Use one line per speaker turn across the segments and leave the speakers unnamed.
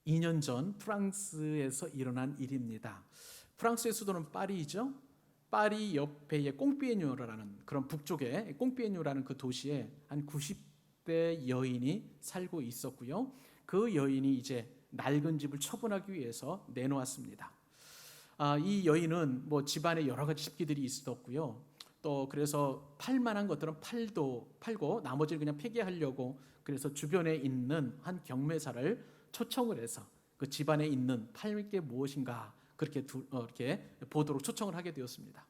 2년 전 프랑스에서 일어난 일입니다. 프랑스의 수도는 파리이죠. 파리 옆에 꽁비에뉴라는 그런 북쪽에 꽁비에뉴라는 그 도시에 한 90대 여인이 살고 있었고요. 그 여인이 이제 낡은 집을 처분하기 위해서 내놓았습니다. 이 여인은 뭐 집안에 여러 가지 집기들이 있었고요. 또 그래서 팔만한 것들은 팔고 나머지를 그냥 폐기하려고 그래서 주변에 있는 한 경매사를 초청을 해서 그 집안에 있는 팔 게 무엇인가 그렇게 이렇게 보도록 초청을 하게 되었습니다.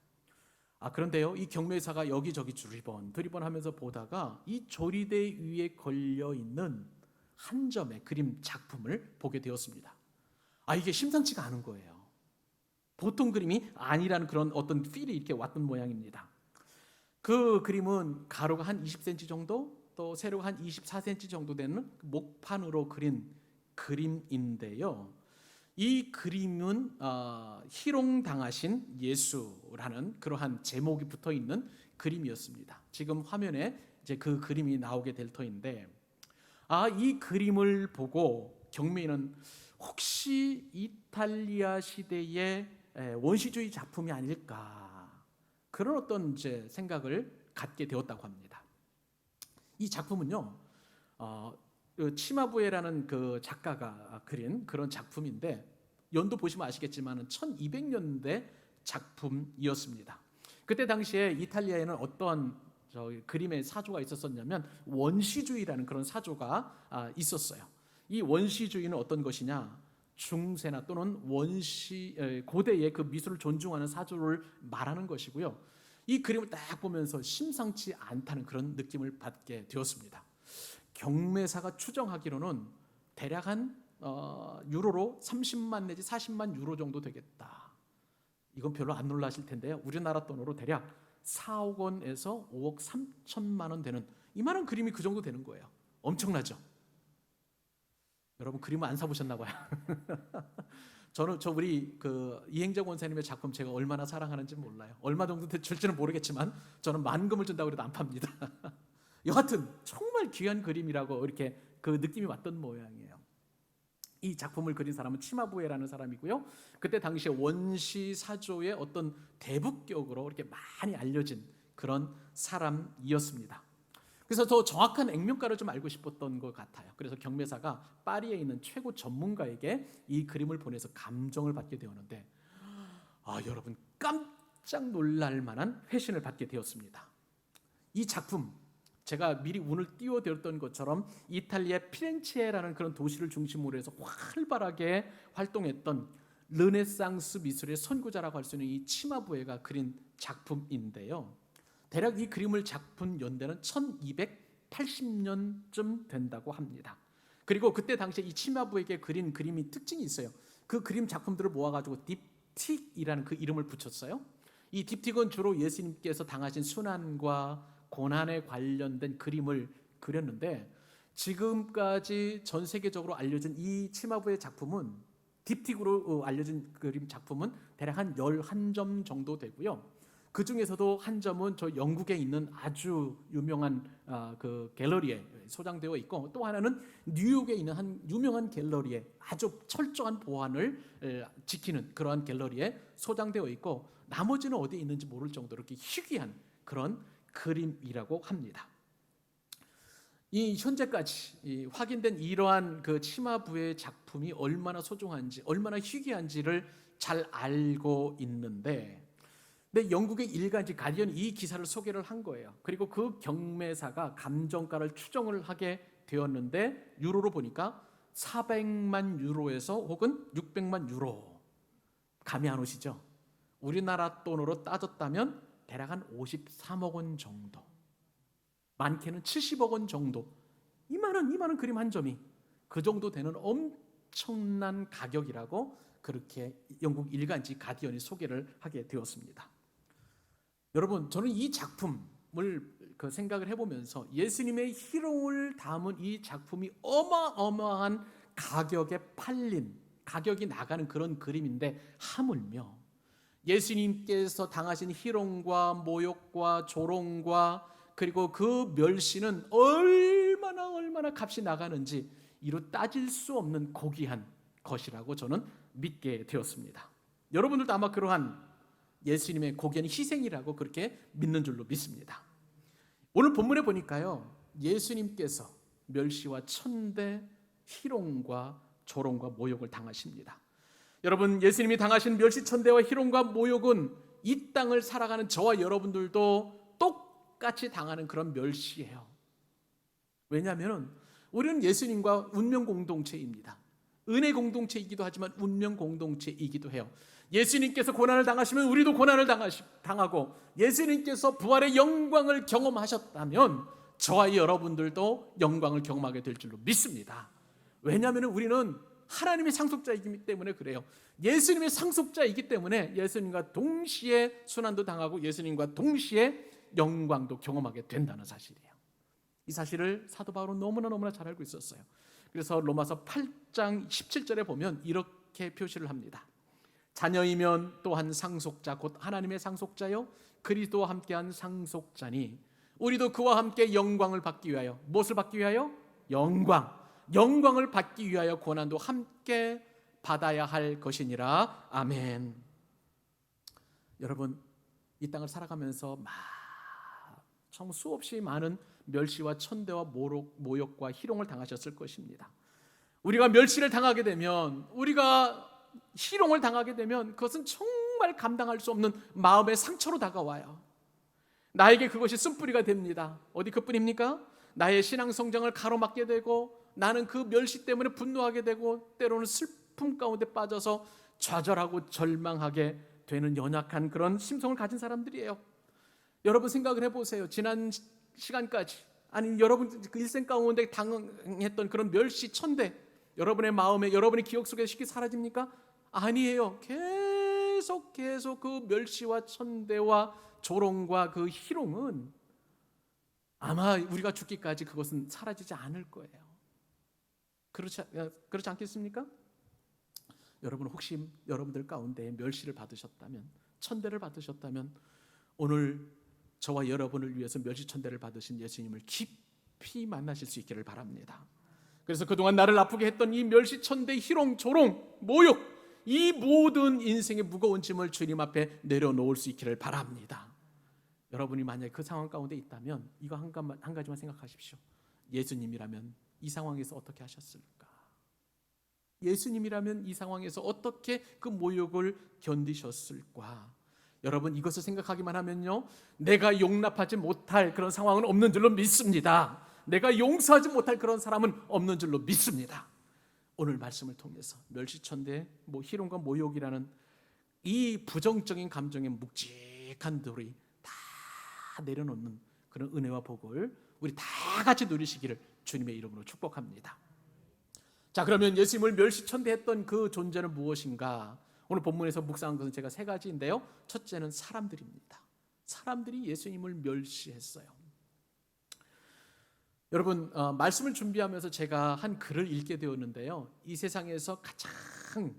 그런데요, 이 경매사가 여기저기 두리번 하면서 보다가 이 조리대 위에 걸려 있는 한 점의 그림 작품을 보게 되었습니다. 이게 심상치가 않은 거예요. 보통 그림이 아니라는 그런 어떤 필이 이렇게 왔던 모양입니다. 그 그림은 가로가 한 20cm 정도, 또 세로가 한 24cm 정도 되는 목판으로 그린 그림인데요. 이 그림은 희롱당하신 예수라는 그러한 제목이 붙어 있는 그림이었습니다. 지금 화면에 이제 그 그림이 나오게 될 터인데, 이 그림을 보고 경매인은 혹시 이탈리아 시대의 원시주의 작품이 아닐까 그런 어떤 이제 생각을 갖게 되었다고 합니다. 이 작품은요, 치마부에라는 그 작가가 그린 그런 작품인데 연도 보시면 아시겠지만 1200년대 작품이었습니다. 그때 당시에 이탈리아에는 어떤 그림의 사조가 있었냐면 원시주의라는 그런 사조가 있었어요. 이 원시주의는 어떤 것이냐? 중세나 또는 고대의 그 미술을 존중하는 사조를 말하는 것이고요. 이 그림을 딱 보면서 심상치 않다는 그런 느낌을 받게 되었습니다. 경매사가 추정하기로는 대략 한 유로로 30만 내지 40만 유로 정도 되겠다. 이건 별로 안 놀라실 텐데요. 우리나라 돈으로 대략 4억 원에서 5억 3천만 원 되는 이만한 그림이 그 정도 되는 거예요. 엄청나죠? 여러분 그림을 안 사보셨나 봐요. 우리 그 이행자 권사님의 작품 제가 얼마나 사랑하는지 몰라요. 얼마 정도 줄지는 모르겠지만 저는 만금을 준다고 해도 안 팝니다. 여하튼 정말 귀한 그림이라고 이렇게 그 느낌이 왔던 모양이에요. 이 작품을 그린 사람은 치마부에라는 사람이고요. 그때 당시에 원시 사조의 어떤 대북격으로 이렇게 많이 알려진 그런 사람이었습니다. 그래서 더 정확한 액면가를 좀 알고 싶었던 것 같아요. 그래서 경매사가 파리에 있는 최고 전문가에게 이 그림을 보내서 감정을 받게 되었는데 여러분 깜짝 놀랄 만한 회신을 받게 되었습니다. 이 작품 제가 미리 운을 띄워드렸던 것처럼 이탈리아 피렌체라는 그런 도시를 중심으로 해서 활발하게 활동했던 르네상스 미술의 선구자라고 할 수 있는 이 치마부에가 그린 작품인데요. 대략 이 그림을 작품 연대는 1280년쯤 된다고 합니다. 그리고 그때 당시에 이 치마부에게 그린 그림이 특징이 있어요. 그 그림 작품들을 모아가지고 딥틱이라는 그 이름을 붙였어요. 이 딥틱은 주로 예수님께서 당하신 순환과 고난에 관련된 그림을 그렸는데 지금까지 전 세계적으로 알려진 이 치마부의 작품은 딥틱으로 알려진 그림 작품은 대략 한 11점 정도 되고요. 그 중에서도 한 점은 저 영국에 있는 아주 유명한 그 갤러리에 소장되어 있고 또 하나는 뉴욕에 있는 한 유명한 갤러리에 아주 철저한 보안을 지키는 그러한 갤러리에 소장되어 있고 나머지는 어디에 있는지 모를 정도로 이렇게 희귀한 그런 그림이라고 합니다. 이 현재까지 확인된 이러한 그 치마부의 작품이 얼마나 소중한지 얼마나 희귀한지를 잘 알고 있는데 근데 영국의 일간지 가디언이 이 기사를 소개를 한 거예요. 그리고 그 경매사가 감정가를 추정을 하게 되었는데 유로로 보니까 400만 유로에서 혹은 600만 유로. 감이 안 오시죠? 우리나라 돈으로 따졌다면 대략 한 53억 원 정도, 많게는 70억 원 정도, 이만한 그림 한 점이 그 정도 되는 엄청난 가격이라고 그렇게 영국 일간지 가디언이 소개를 하게 되었습니다. 여러분 저는 이 작품을 생각을 해보면서 예수님의 희롱을 담은 이 작품이 어마어마한 가격에 팔린 가격이 나가는 그런 그림인데 하물며 예수님께서 당하신 희롱과 모욕과 조롱과 그리고 그 멸시는 얼마나 값이 나가는지 이루 따질 수 없는 고귀한 것이라고 저는 믿게 되었습니다. 여러분들도 아마 그러한 예수님의 고귀한 희생이라고 그렇게 믿는 줄로 믿습니다. 오늘 본문에 보니까요, 예수님께서 멸시와 천대, 희롱과 조롱과 모욕을 당하십니다. 여러분, 예수님이 당하신 멸시, 천대와 희롱과 모욕은 이 땅을 살아가는 저와 여러분들도 똑같이 당하는 그런 멸시예요. 왜냐하면 우리는 예수님과 운명 공동체입니다. 은혜 공동체이기도 하지만 운명 공동체이기도 해요. 예수님께서 고난을 당하시면 우리도 고난을 당하고, 예수님께서 부활의 영광을 경험하셨다면 저와 여러분들도 영광을 경험하게 될 줄로 믿습니다. 왜냐하면 우리는 하나님의 상속자이기 때문에 그래요. 예수님의 상속자이기 때문에 예수님과 동시에 순환도 당하고 예수님과 동시에 영광도 경험하게 된다는 사실이에요. 이 사실을 사도 바울은 너무나 잘 알고 있었어요. 그래서 로마서 8장 17절에 보면 이렇게 표시를 합니다. 자녀이면 또한 상속자 곧 하나님의 상속자요 그리스도와 함께한 상속자니 우리도 그와 함께 영광을 받기 위하여, 무엇을 받기 위하여? 영광을 받기 위하여 고난도 함께 받아야 할 것이니라. 아멘. 여러분, 이 땅을 살아가면서 참 수없이 많은 멸시와 천대와 모욕과 희롱을 당하셨을 것입니다. 우리가 멸시를 당하게 되면, 우리가 희롱을 당하게 되면 그것은 정말 감당할 수 없는 마음의 상처로 다가와요. 나에게 그것이 쓴뿌리가 됩니다. 어디 그뿐입니까? 나의 신앙 성장을 가로막게 되고, 나는 그 멸시 때문에 분노하게 되고, 때로는 슬픔 가운데 빠져서 좌절하고 절망하게 되는 연약한 그런 심성을 가진 사람들이에요. 여러분 생각을 해보세요. 지난 시간까지, 아니 여러분 그 일생 가운데 당했던 그런 멸시, 천대, 여러분의 마음에, 여러분의 기억 속에 쉽게 사라집니까? 아니에요. 계속 그 멸시와 천대와 조롱과 그 희롱은 아마 우리가 죽기까지 그것은 사라지지 않을 거예요. 그렇지 않겠습니까? 여러분, 혹시 여러분들 가운데 멸시를 받으셨다면, 천대를 받으셨다면, 오늘 저와 여러분을 위해서 멸시 천대를 받으신 예수님을 깊이 만나실 수 있기를 바랍니다. 그래서 그동안 나를 아프게 했던 이 멸시, 천대, 희롱, 조롱, 모욕, 이 모든 인생의 무거운 짐을 주님 앞에 내려놓을 수 있기를 바랍니다. 여러분이 만약에 그 상황 가운데 있다면 이거 한 가지만 생각하십시오. 예수님이라면 이 상황에서 어떻게 하셨을까? 예수님이라면 이 상황에서 어떻게 그 모욕을 견디셨을까? 여러분, 이것을 생각하기만 하면요, 내가 용납하지 못할 그런 상황은 없는 줄로 믿습니다. 내가 용서하지 못할 그런 사람은 없는 줄로 믿습니다. 오늘 말씀을 통해서 멸시천대, 희롱과 모욕이라는 이 부정적인 감정의 묵직한 돌이 다 내려놓는 그런 은혜와 복을 우리 다 같이 누리시기를 주님의 이름으로 축복합니다. 자, 그러면 예수님을 멸시천대했던 그 존재는 무엇인가? 오늘 본문에서 묵상한 것은 제가 세 가지인데요. 첫째는 사람들입니다. 사람들이 예수님을 멸시했어요. 여러분, 말씀을 준비하면서 제가 한 글을 읽게 되었는데요, 이 세상에서 가장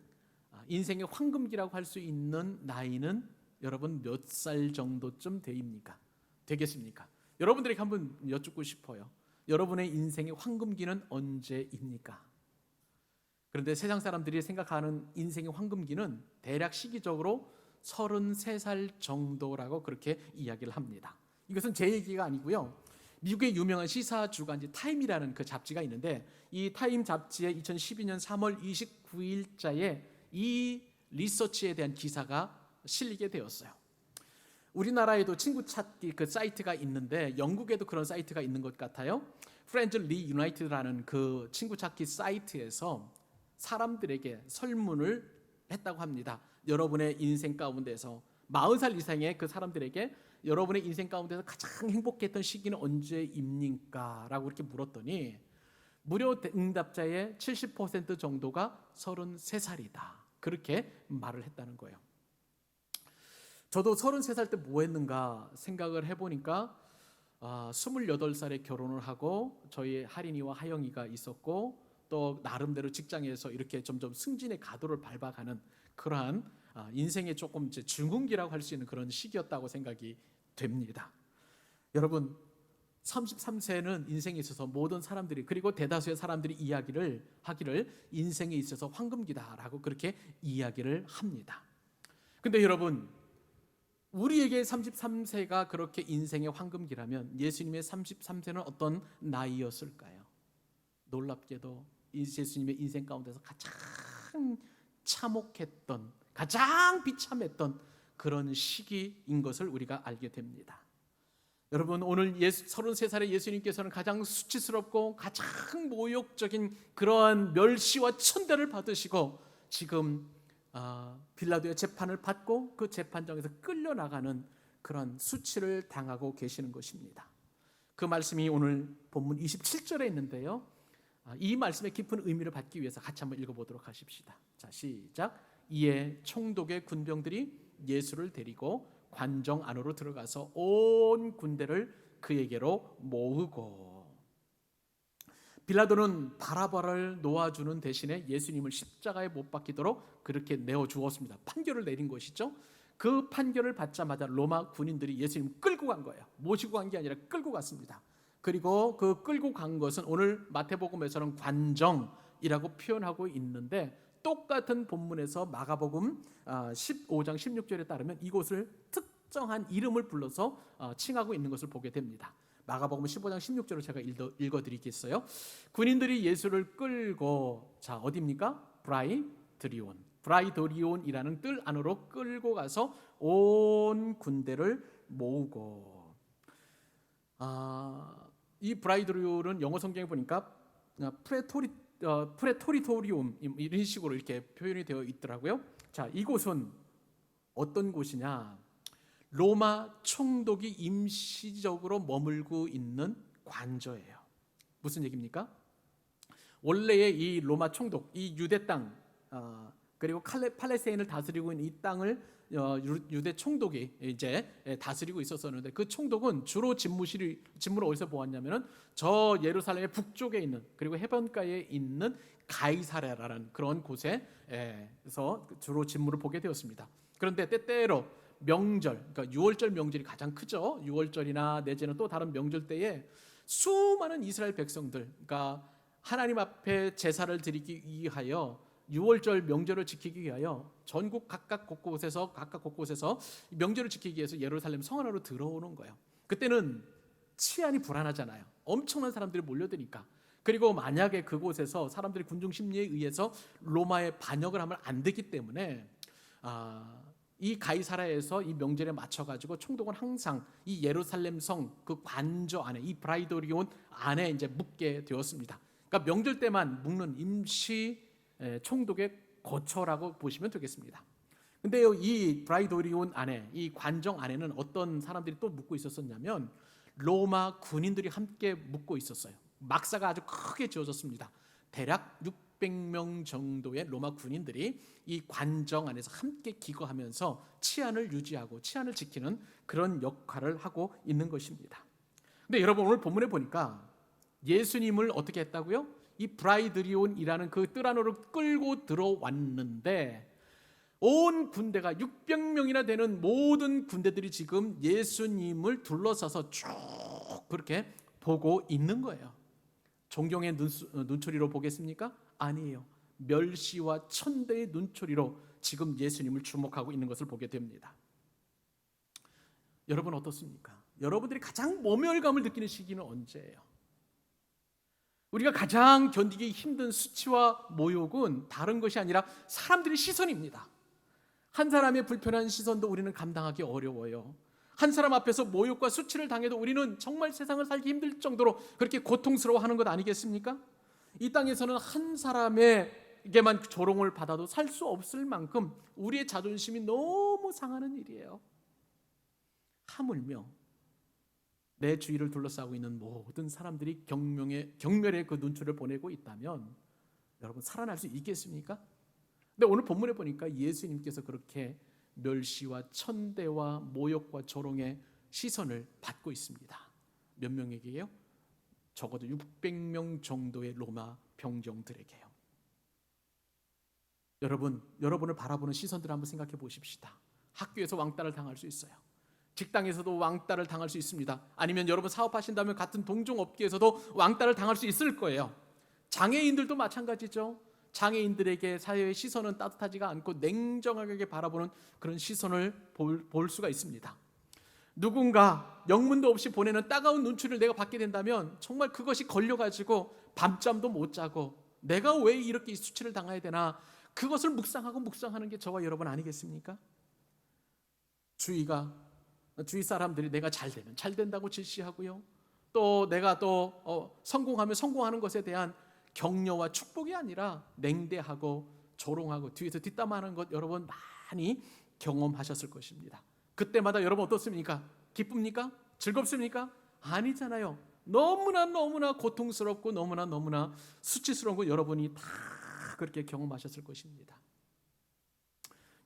인생의 황금기라고 할 수 있는 나이는 여러분 몇 살 정도쯤 되겠습니까? 여러분들에게 한번 여쭙고 싶어요. 여러분의 인생의 황금기는 언제입니까? 그런데 세상 사람들이 생각하는 인생의 황금기는 대략 시기적으로 33살 정도라고 그렇게 이야기를 합니다. 이것은 제 얘기가 아니고요, 미국의 유명한 시사 주간지 타임이라는 그 잡지가 있는데, 이 타임 잡지에 2012년 3월 29일자에 이 리서치에 대한 기사가 실리게 되었어요. 우리나라에도 친구 찾기 그 사이트가 있는데 영국에도 그런 사이트가 있는 것 같아요. 프렌즐리 유나이티드라는 그 친구 찾기 사이트에서 사람들에게 설문을 했다고 합니다. 여러분의 인생 가운데서 40살 이상의 그 사람들에게 여러분의 인생 가운데서 가장 행복했던 시기는 언제입니까? 라고 이렇게 물었더니 무려 응답자의 70% 정도가 33살이다. 그렇게 말을 했다는 거예요. 저도 33살 때 뭐 했는가 생각을 해보니까 28살에 결혼을 하고 저희 할인이와 하영이가 있었고, 또 나름대로 직장에서 이렇게 점점 승진의 가도를 밟아가는 그러한 인생의 조금 중흥기라고 할 수 있는 그런 시기였다고 생각이 됩니다. 여러분, 33세는 인생에 있어서 모든 사람들이, 그리고 대다수의 사람들이 이야기를 하기를 인생에 있어서 황금기다라고 그렇게 이야기를 합니다. 근데 여러분, 우리에게 33세가 그렇게 인생의 황금기라면 예수님의 33세는 어떤 나이였을까요? 놀랍게도 예수님의 인생 가운데서 가장 참혹했던, 가장 비참했던 그런 시기인 것을 우리가 알게 됩니다. 여러분, 오늘 33살의 예수님께서는 가장 수치스럽고 가장 모욕적인 그러한 멸시와 천대를 받으시고 지금 빌라도의 재판을 받고 그 재판장에서 끌려나가는 그런 수치를 당하고 계시는 것입니다. 그 말씀이 오늘 본문 27절에 있는데요, 이 말씀의 깊은 의미를 받기 위해서 같이 한번 읽어보도록 하십시다. 자, 시작. 이에 총독의 군병들이 예수를 데리고 관정 안으로 들어가서 온 군대를 그에게로 모으고, 빌라도는 바라바를 놓아주는 대신에 예수님을 십자가에 못 박히도록 그렇게 내어주었습니다. 판결을 내린 것이죠. 그 판결을 받자마자 로마 군인들이 예수님을 끌고 간 거예요. 모시고 간 게 아니라 끌고 갔습니다. 그리고 그 끌고 간 것은 오늘 마태복음에서는 관정이라고 표현하고 있는데, 똑같은 본문에서 마가복음 15장 16절에 따르면 이곳을 특정한 이름을 불러서 칭하고 있는 것을 보게 됩니다. 마가복음 15장 16절을 제가 읽어드리겠어요. 군인들이 예수를 끌고, 자, 어디입니까? 브라이도리온이라는 뜰 안으로 끌고 가서 온 군대를 모으고, 이 브라이도리온은 영어 성경에 보니까 프레토리토리움 이런 식으로 이렇게 표현이 되어 있더라고요. 자, 이곳은 어떤 곳이냐? 로마 총독이 임시적으로 머물고 있는 관저예요. 무슨 얘기입니까? 원래의 이 로마 총독, 이 유대 땅, 그리고 팔레스타인을 다스리고 있는 이 땅을 유대 총독이 이제 다스리고 있었었는데, 그 총독은 주로 집무를 어디서 보았냐면은 저 예루살렘의 북쪽에 있는, 그리고 해변가에 있는 가이사랴라는 그런 곳에서 주로 집무를 보게 되었습니다. 그런데 때때로 명절, 그러니까 유월절 명절이 가장 크죠. 유월절이나 내지는 또 다른 명절 때에 수많은 이스라엘 백성들, 그러니까 하나님 앞에 제사를 드리기 위하여, 유월절 명절을 지키기 위하여 전국 각각 곳곳에서 명절을 지키기 위해서 예루살렘 성 안으로 들어오는 거예요. 그때는 치안이 불안하잖아요. 엄청난 사람들이 몰려드니까. 그리고 만약에 그곳에서 사람들이 군중 심리에 의해서 로마에 반역을 하면 안 되기 때문에 이 가이사랴에서 이 명절에 맞춰가지고 총독은 항상 이 예루살렘 성 그 관저 안에, 이 브라이도리온 안에 이제 묵게 되었습니다. 그러니까 명절 때만 묵는 임시 총독의 거처라고 보시면 되겠습니다. 근데 이 브라이도리온 안에, 이 관정 안에는 어떤 사람들이 또 묵고 있었냐면 로마 군인들이 함께 묵고 있었어요. 막사가 아주 크게 지어졌습니다. 대략 600명 정도의 로마 군인들이 이 관정 안에서 함께 기거하면서 치안을 유지하고 치안을 지키는 그런 역할을 하고 있는 것입니다. 근데 여러분, 오늘 본문에 보니까 예수님을 어떻게 했다고요? 이 브라이드리온이라는 그 뜰 안으로 끌고 들어왔는데, 온 군대가 600명이나 되는 모든 군대들이 지금 예수님을 둘러싸서 쭉 그렇게 보고 있는 거예요. 존경의 눈초리로 보겠습니까? 아니에요. 멸시와 천대의 눈초리로 지금 예수님을 주목하고 있는 것을 보게 됩니다. 여러분 어떻습니까? 여러분들이 가장 모멸감을 느끼는 시기는 언제예요? 우리가 가장 견디기 힘든 수치와 모욕은 다른 것이 아니라 사람들의 시선입니다. 한 사람의 불편한 시선도 우리는 감당하기 어려워요. 한 사람 앞에서 모욕과 수치를 당해도 우리는 정말 세상을 살기 힘들 정도로 그렇게 고통스러워하는 것 아니겠습니까? 이 땅에서는 한 사람에게만 조롱을 받아도 살 수 없을 만큼 우리의 자존심이 너무 상하는 일이에요. 하물며 내 주위를 둘러싸고 있는 모든 사람들이 경멸의 그 눈초리를 보내고 있다면 여러분 살아날 수 있겠습니까? 근데 오늘 본문에 보니까 예수님께서 그렇게 멸시와 천대와 모욕과 조롱의 시선을 받고 있습니다. 몇 명에게요? 적어도 600명 정도의 로마 병정들에게요. 여러분을 바라보는 시선들을 한번 생각해 보십시다. 학교에서 왕따를 당할 수 있어요. 직장에서도 왕따를 당할 수 있습니다. 아니면 여러분 사업하신다면 같은 동종업계에서도 왕따를 당할 수 있을 거예요. 장애인들도 마찬가지죠. 장애인들에게 사회의 시선은 따뜻하지가 않고 냉정하게 바라보는 그런 시선을 볼 수가 있습니다. 누군가 영문도 없이 보내는 따가운 눈초리를 내가 받게 된다면 정말 그것이 걸려가지고 밤잠도 못 자고 내가 왜 이렇게 수치를 당해야 되나, 그것을 묵상하는 게 저와 여러분 아니겠습니까? 주위 사람들이 내가 잘 되면 잘 된다고 질시하고요, 또 내가 또 성공하면 성공하는 것에 대한 격려와 축복이 아니라 냉대하고 조롱하고 뒤에서 뒷담화하는 것 여러분 많이 경험하셨을 것입니다. 그때마다 여러분 어떻습니까? 기쁩니까? 즐겁습니까? 아니잖아요. 너무나 고통스럽고 너무나 수치스러운 거 여러분이 다 그렇게 경험하셨을 것입니다.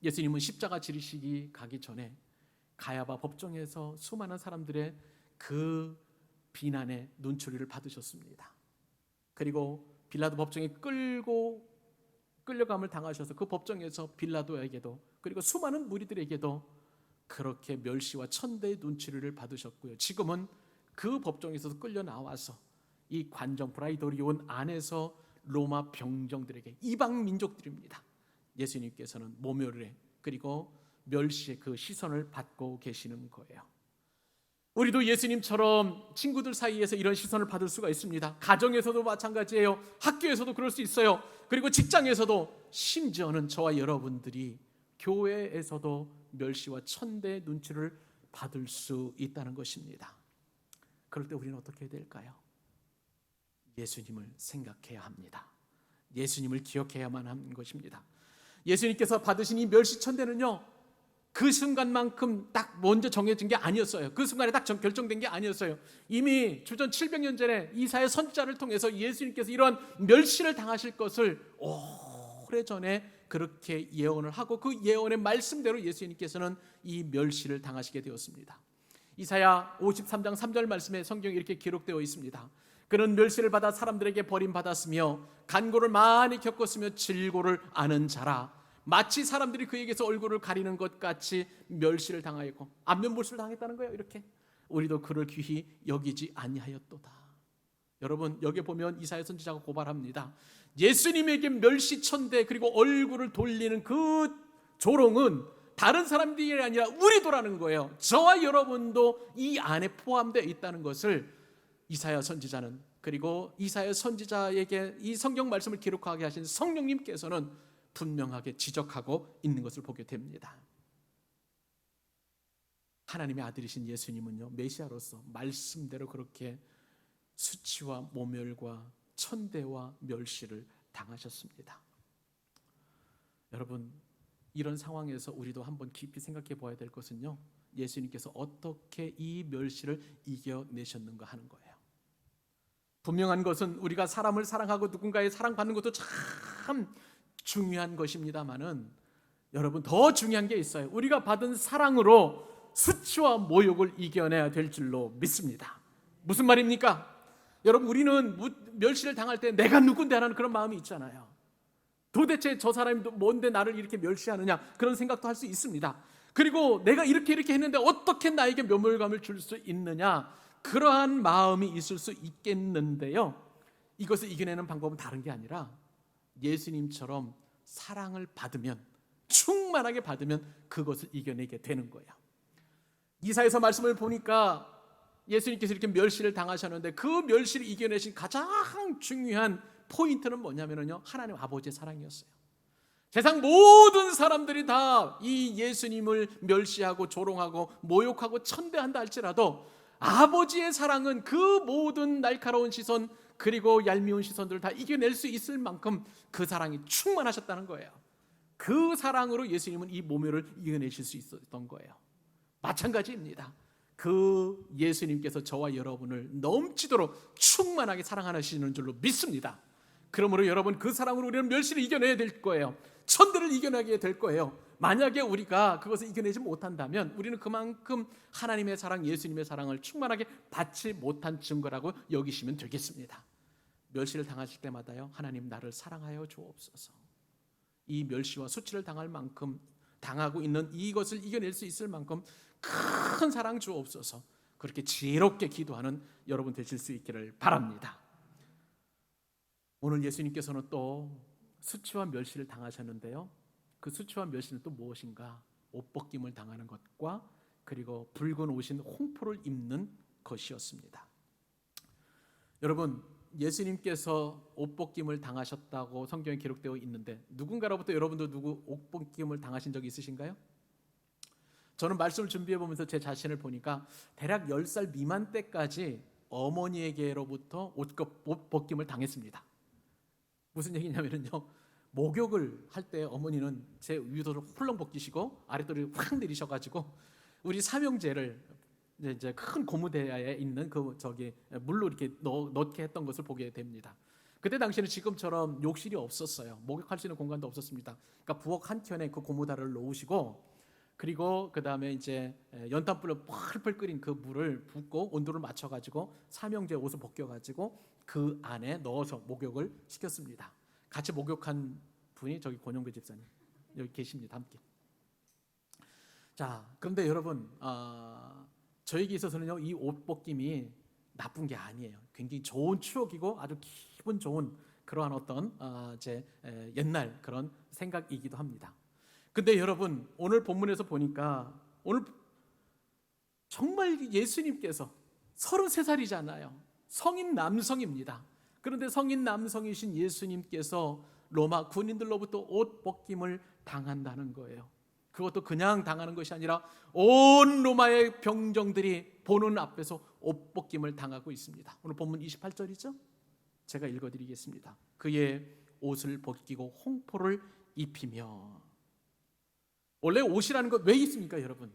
예수님은 십자가 지르시기 가기 전에 가야바 법정에서 수많은 사람들의 그 비난의 눈초리를 받으셨습니다. 그리고 빌라도 법정에 끌려감을 당하셔서 그 법정에서 빌라도에게도 그리고 수많은 무리들에게도 그렇게 멸시와 천대의 눈초리를 받으셨고요. 지금은 그 법정에서도 끌려 나와서 이 관정 프라이도리온 안에서 로마 병정들에게, 이방 민족들입니다, 예수님께서는 모멸의 그리고 멸시의 그 시선을 받고 계시는 거예요. 우리도 예수님처럼 친구들 사이에서 이런 시선을 받을 수가 있습니다. 가정에서도 마찬가지예요. 학교에서도 그럴 수 있어요. 그리고 직장에서도, 심지어는 저와 여러분들이 교회에서도 멸시와 천대의 눈치를 받을 수 있다는 것입니다. 그럴 때 우리는 어떻게 해야 될까요? 예수님을 생각해야 합니다. 예수님을 기억해야만 하는 것입니다. 예수님께서 받으신 이 멸시 천대는요, 그 순간만큼 딱 먼저 정해진 게 아니었어요. 그 순간에 딱 결정된 게 아니었어요. 이미 주전 700년 전에 이사야 선지자를 통해서 예수님께서 이러한 멸시를 당하실 것을 오래전에 그렇게 예언을 하고 그 예언의 말씀대로 예수님께서는 이 멸시를 당하시게 되었습니다. 이사야 53장 3절 말씀에 성경에 이렇게 기록되어 있습니다. 그는 멸시를 받아 사람들에게 버림받았으며 간고를 많이 겪었으며 질고를 아는 자라. 마치 사람들이 그에게서 얼굴을 가리는 것 같이 멸시를 당하였고 안면볼수를 당했다는 거예요. 이렇게 우리도 그를 귀히 여기지 아니하였도다. 여러분, 여기 보면 이사야 선지자가 고발합니다. 예수님에게 멸시천대 그리고 얼굴을 돌리는 그 조롱은 다른 사람들이 아니라 우리도라는 거예요. 저와 여러분도 이 안에 포함되어 있다는 것을 이사야 선지자는, 그리고 이사야 선지자에게 이 성경 말씀을 기록하게 하신 성령님께서는 분명하게 지적하고 있는 것을 보게 됩니다. 하나님의 아들이신 예수님은요, 메시아로서 말씀대로 그렇게 수치와 모멸과 천대와 멸시를 당하셨습니다. 여러분, 이런 상황에서 우리도 한번 깊이 생각해 보아야 될 것은요, 예수님께서 어떻게 이 멸시를 이겨내셨는가 하는 거예요. 분명한 것은 우리가 사람을 사랑하고 누군가의 사랑받는 것도 참 중요한 것입니다만은 여러분, 더 중요한 게 있어요. 우리가 받은 사랑으로 수치와 모욕을 이겨내야 될 줄로 믿습니다. 무슨 말입니까? 여러분, 우리는 멸시를 당할 때 내가 누군데 하는 그런 마음이 있잖아요. 도대체 저 사람이 뭔데 나를 이렇게 멸시하느냐, 그런 생각도 할 수 있습니다. 그리고 내가 이렇게 했는데 어떻게 나에게 면목감을 줄 수 있느냐, 그러한 마음이 있을 수 있겠는데요, 이것을 이겨내는 방법은 다른 게 아니라 예수님처럼 사랑을 받으면, 충만하게 받으면 그것을 이겨내게 되는 거예요. 이사야서 말씀을 보니까 예수님께서 이렇게 멸시를 당하셨는데 그 멸시를 이겨내신 가장 중요한 포인트는 뭐냐면요, 하나님 아버지의 사랑이었어요. 세상 모든 사람들이 다 이 예수님을 멸시하고 조롱하고 모욕하고 천대한다 할지라도 아버지의 사랑은 그 모든 날카로운 시선 그리고 얄미운 시선들을 다 이겨낼 수 있을 만큼 그 사랑이 충만하셨다는 거예요. 그 사랑으로 예수님은 이 모멸을 이겨내실 수 있었던 거예요. 마찬가지입니다. 그 예수님께서 저와 여러분을 넘치도록 충만하게 사랑하시는 줄로 믿습니다. 그러므로 여러분, 그 사랑으로 우리는 멸시를 이겨내야 될 거예요. 천대를 이겨내게 될 거예요. 만약에 우리가 그것을 이겨내지 못한다면 우리는 그만큼 하나님의 사랑, 예수님의 사랑을 충만하게 받지 못한 증거라고 여기시면 되겠습니다. 멸시를 당하실 때마다요, 하나님 나를 사랑하여 주옵소서. 이 멸시와 수치를 당할 만큼 당하고 있는 이것을 이겨낼 수 있을 만큼 큰 사랑 주옵소서. 그렇게 지혜롭게 기도하는 여러분 되실 수 있기를 바랍니다. 오늘 예수님께서는 또 수치와 멸시를 당하셨는데요, 그 수치와 멸시는 또 무엇인가? 옷벗김을 당하는 것과 그리고 붉은 옷인 홍포를 입는 것이었습니다. 여러분, 예수님께서 옷벗김을 당하셨다고 성경에 기록되어 있는데 누군가로부터 여러분도 누구 옷벗김을 당하신 적이 있으신가요? 저는 말씀을 준비해 보면서 제 자신을 보니까 대략 10살 미만 때까지 어머니에게로부터 옷벗김을 당했습니다. 무슨 얘기냐면요, 목욕을 할 때 어머니는 제 위도를 훌렁 벗기시고 아랫도리를 확 내리셔가지고 우리 삼형제를 이제 큰 고무대야에 있는 그 물로 이렇게 넣게 했던 것을 보게 됩니다. 그때 당시에는 지금처럼 욕실이 없었어요. 목욕할 수 있는 공간도 없었습니다. 그러니까 부엌 한켠에 그 고무다를 놓으시고, 그리고 그 다음에 이제 연탄불로 펄펄 끓인 그 물을 붓고 온도를 맞춰가지고 삼형제 옷을 벗겨가지고 그 안에 넣어서 목욕을 시켰습니다. 같이 목욕한 분이 저기 권용배 집사님 여기 계십니다. 함께. 자, 그런데 여러분, 저에게 있어서는요, 이 옷벗김이 나쁜 게 아니에요. 굉장히 좋은 추억이고 아주 기분 좋은 그러한 어떤 제 옛날 그런 생각이기도 합니다. 근데 여러분, 오늘 본문에서 보니까 오늘 정말 예수님께서 33살이잖아요. 성인 남성입니다. 그런데 성인 남성이신 예수님께서 로마 군인들로부터 옷 벗김을 당한다는 거예요. 그것도 그냥 당하는 것이 아니라 온 로마의 병정들이 보는 앞에서 옷 벗김을 당하고 있습니다. 오늘 본문 28절이죠. 제가 읽어드리겠습니다. 그의 옷을 벗기고 홍포를 입히며. 원래 옷이라는 것 왜 입습니까, 여러분?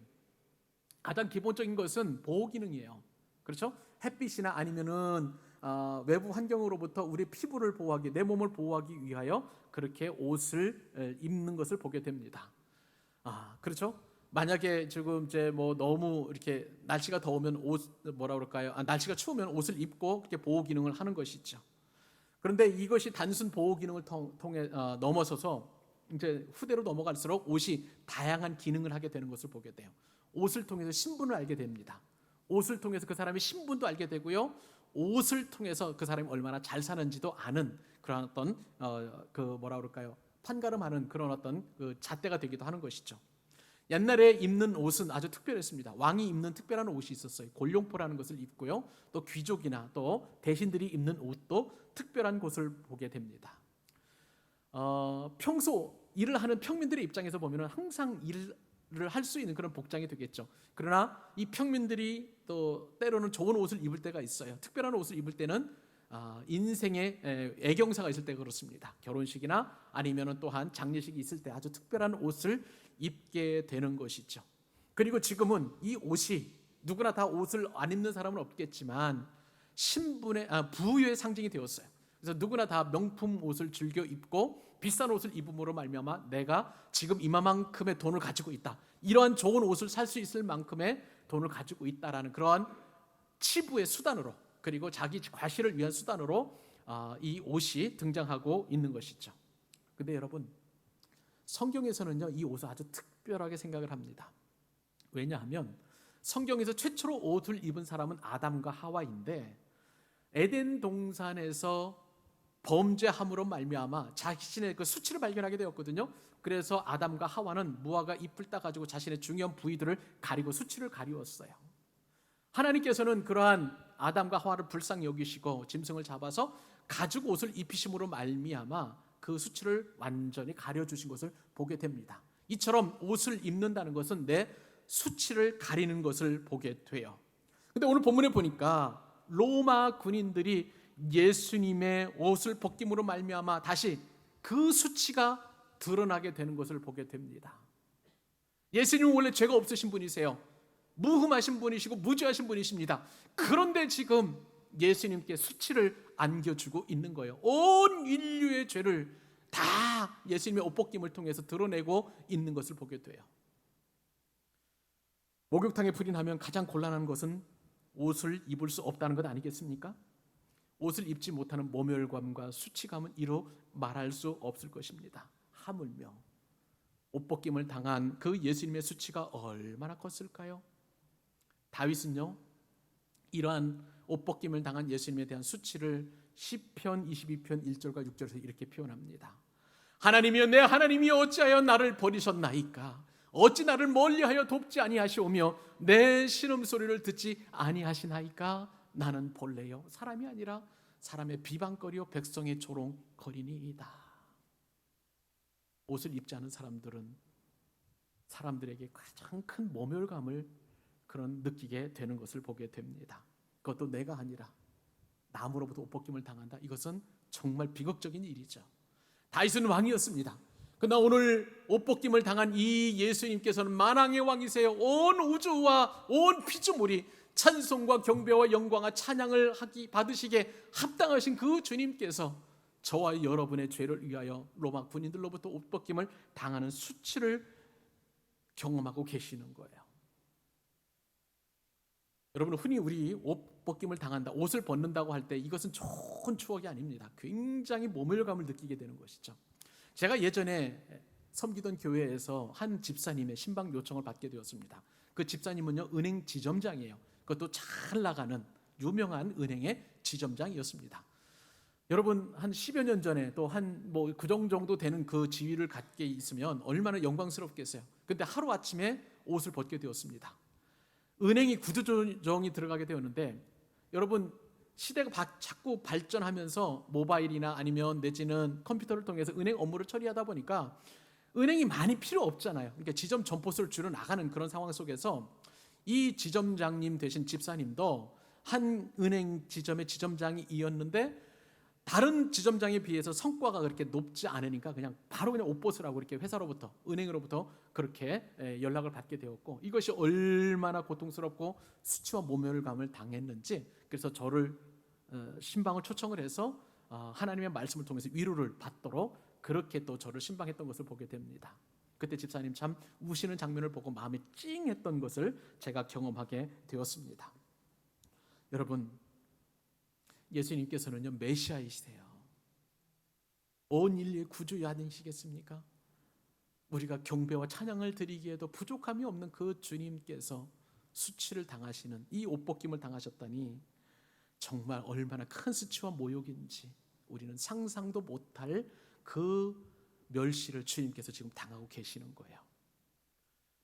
가장 기본적인 것은 보호 기능이에요. 그렇죠? 햇빛이나 아니면은 외부 환경으로부터 우리 피부를 보호하기, 내 몸을 보호하기 위하여 그렇게 옷을 입는 것을 보게 됩니다. 그렇죠? 만약에 지금 이제 뭐 너무 이렇게 날씨가 더우면 날씨가 추우면 옷을 입고 그렇게 보호 기능을 하는 것이죠. 그런데 이것이 단순 보호 기능을 통해 넘어서서 이제 후대로 넘어갈수록 옷이 다양한 기능을 하게 되는 것을 보게 돼요. 옷을 통해서 신분을 알게 됩니다. 옷을 통해서 그 사람의 신분도 알게 되고요, 옷을 통해서 그 사람이 얼마나 잘 사는지도 아는 그런 어떤 판가름하는 그런 어떤 그 잣대가 되기도 하는 것이죠. 옛날에 입는 옷은 아주 특별했습니다. 왕이 입는 특별한 옷이 있었어요. 골룡포라는 것을 입고요, 또 귀족이나 또 대신들이 입는 옷도 특별한 것을 보게 됩니다. 평소 일을 하는 평민들의 입장에서 보면 항상 일을 할 수 있는 그런 복장이 되겠죠. 그러나 이 평민들이 또 때로는 좋은 옷을 입을 때가 있어요. 특별한 옷을 입을 때는 인생에 애경사가 있을 때 그렇습니다. 결혼식이나 아니면 또한 장례식이 있을 때 아주 특별한 옷을 입게 되는 것이죠. 그리고 지금은 이 옷이 누구나 다 옷을 안 입는 사람은 없겠지만 신분의 부유의 상징이 되었어요. 그래서 누구나 다 명품 옷을 즐겨 입고 비싼 옷을 입음으로 말미암아 내가 지금 이만큼의 돈을 가지고 있다, 이러한 좋은 옷을 살 수 있을 만큼의 돈을 가지고 있다라는 그러한 치부의 수단으로, 그리고 자기 과시를 위한 수단으로 이 옷이 등장하고 있는 것이죠. 근데 여러분, 성경에서는요, 이 옷을 아주 특별하게 생각을 합니다. 왜냐하면 성경에서 최초로 옷을 입은 사람은 아담과 하와인데, 에덴 동산에서 범죄함으로 말미암아 자신의 그 수치를 발견하게 되었거든요. 그래서 아담과 하와는 무화과 잎을 따가지고 자신의 중요한 부위들을 가리고 수치를 가리웠어요. 하나님께서는 그러한 아담과 하와를 불쌍히 여기시고 짐승을 잡아서 가죽 옷을 입히심으로 말미암아 그 수치를 완전히 가려주신 것을 보게 됩니다. 이처럼 옷을 입는다는 것은 내 수치를 가리는 것을 보게 돼요. 근데 오늘 본문에 보니까 로마 군인들이 예수님의 옷을 벗김으로 말미암아 다시 그 수치가 드러나게 되는 것을 보게 됩니다. 예수님은 원래 죄가 없으신 분이세요. 무흠하신 분이시고 무죄하신 분이십니다. 그런데 지금 예수님께 수치를 안겨주고 있는 거예요. 온 인류의 죄를 다 예수님의 옷벗김을 통해서 드러내고 있는 것을 보게 돼요. 목욕탕에 불이 나면 가장 곤란한 것은 옷을 입을 수 없다는 것 아니겠습니까? 옷을 입지 못하는 모멸감과 수치감은 이루 말할 수 없을 것입니다. 하물며 옷벗김을 당한 그 예수님의 수치가 얼마나 컸을까요? 다윗은요, 이러한 옷벗김을 당한 예수님에 대한 수치를 시편 22편 1절과 6절에서 이렇게 표현합니다. 하나님이여, 내 하나님이여, 어찌하여 나를 버리셨나이까? 어찌 나를 멀리하여 돕지 아니하시오며 내 신음소리를 듣지 아니하시나이까? 나는 본래요 사람이 아니라 사람의 비방거리요 백성의 조롱거리니이다. 옷을 입지 않은 사람들은 사람들에게 가장 큰 모멸감을 그런 느끼게 되는 것을 보게 됩니다. 그것도 내가 아니라 남으로부터 옷벗김을 당한다. 이것은 정말 비극적인 일이죠. 다윗은 왕이었습니다. 그러나 오늘 옷벗김을 당한 이 예수님께서는 만왕의 왕이세요. 온 우주와 온 피조물이 찬송과 경배와 영광과 찬양을 받으시기에 합당하신 그 주님께서 저와 여러분의 죄를 위하여 로마 군인들로부터 옷벗김을 당하는 수치를 경험하고 계시는 거예요. 여러분, 흔히 우리 옷벗김을 당한다, 옷을 벗는다고 할 때 이것은 좋은 추억이 아닙니다. 굉장히 모멸감을 느끼게 되는 것이죠. 제가 예전에 섬기던 교회에서 한 집사님의 신방 요청을 받게 되었습니다. 그 집사님은요, 은행 지점장이에요. 그것도 잘 나가는 유명한 은행의 지점장이었습니다. 여러분, 한 10여 년 전에 또 한 그 정도 되는 그 지위를 갖게 있으면 얼마나 영광스럽겠어요. 근데 하루아침에 옷을 벗게 되었습니다. 은행이 구조조정이 들어가게 되었는데, 여러분, 시대가 자꾸 발전하면서 모바일이나 아니면 내지는 컴퓨터를 통해서 은행 업무를 처리하다 보니까 은행이 많이 필요 없잖아요. 그러니까 지점 점포수를 줄여 나가는 그런 상황 속에서 이 지점장님 되신 집사님도 한 은행 지점의 지점장이었는데 다른 지점장에 비해서 성과가 그렇게 높지 않으니까 바로 옷 벗으라고 이렇게 회사로부터, 은행으로부터 그렇게 연락을 받게 되었고, 이것이 얼마나 고통스럽고 수치와 모멸감을 당했는지, 그래서 저를 신방을 초청을 해서 하나님의 말씀을 통해서 위로를 받도록 그렇게 또 저를 신방했던 것을 보게 됩니다. 그때 집사님 참 우시는 장면을 보고 마음이 찡했던 것을 제가 경험하게 되었습니다. 여러분, 예수님께서는요, 메시아이시세요. 온 인류의 구주야 아니시겠습니까? 우리가 경배와 찬양을 드리기에도 부족함이 없는 그 주님께서 수치를 당하시는 이 옷벗김을 당하셨다니 정말 얼마나 큰 수치와 모욕인지 우리는 상상도 못할 그 멸시를 주님께서 지금 당하고 계시는 거예요.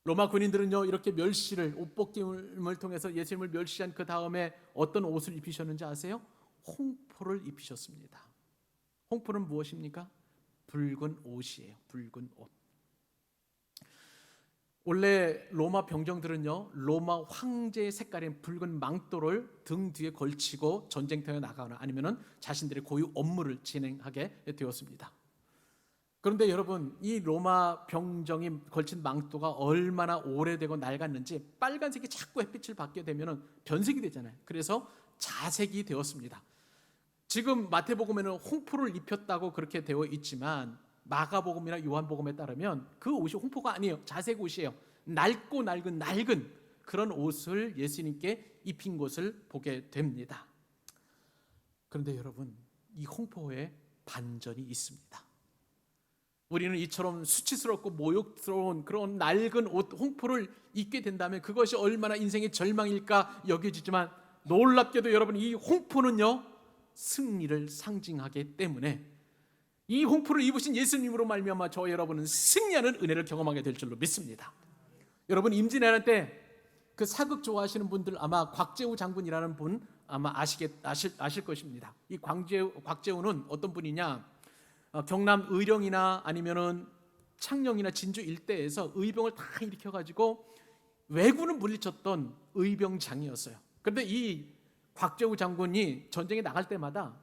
로마 군인들은요, 이렇게 멸시를, 옷벗김을 통해서 예수님을 멸시한 그 다음에 어떤 옷을 입히셨는지 아세요? 홍포를 입히셨습니다. 홍포는 무엇입니까? 붉은 옷이에요. 붉은 옷. 원래 로마 병정들은요, 로마 황제의 색깔인 붉은 망토를 등 뒤에 걸치고 전쟁터에 나가거나 아니면은 자신들의 고유 업무를 진행하게 되었습니다. 그런데 여러분, 이 로마 병정이 걸친 망토가 얼마나 오래되고 낡았는지 빨간색이 자꾸 햇빛을 받게 되면은 변색이 되잖아요. 그래서 자색이 되었습니다. 지금 마태복음에는 홍포를 입혔다고 그렇게 되어 있지만 마가복음이나 요한복음에 따르면 그 옷이 홍포가 아니에요. 자색 옷이에요. 낡고 낡은 그런 옷을 예수님께 입힌 것을 보게 됩니다. 그런데 여러분, 이 홍포에 반전이 있습니다. 우리는 이처럼 수치스럽고 모욕스러운 그런 낡은 옷, 홍포를 입게 된다면 그것이 얼마나 인생의 절망일까 여겨지지만, 놀랍게도 여러분, 이 홍포는요, 승리를 상징하기 때문에 이 홍포를 입으신 예수님으로 말미암아 저 여러분은 승리하는 은혜를 경험하게 될 줄로 믿습니다. 여러분, 임진왜란 때 그 사극 좋아하시는 분들 아마 곽재우 장군이라는 분 아마 아실 것입니다. 이 곽재우는 어떤 분이냐? 경남 의령이나 아니면은 창녕이나 진주 일대에서 의병을 다 일으켜가지고 왜군을 물리쳤던 의병장이었어요. 그런데 이 곽재우 장군이 전쟁에 나갈 때마다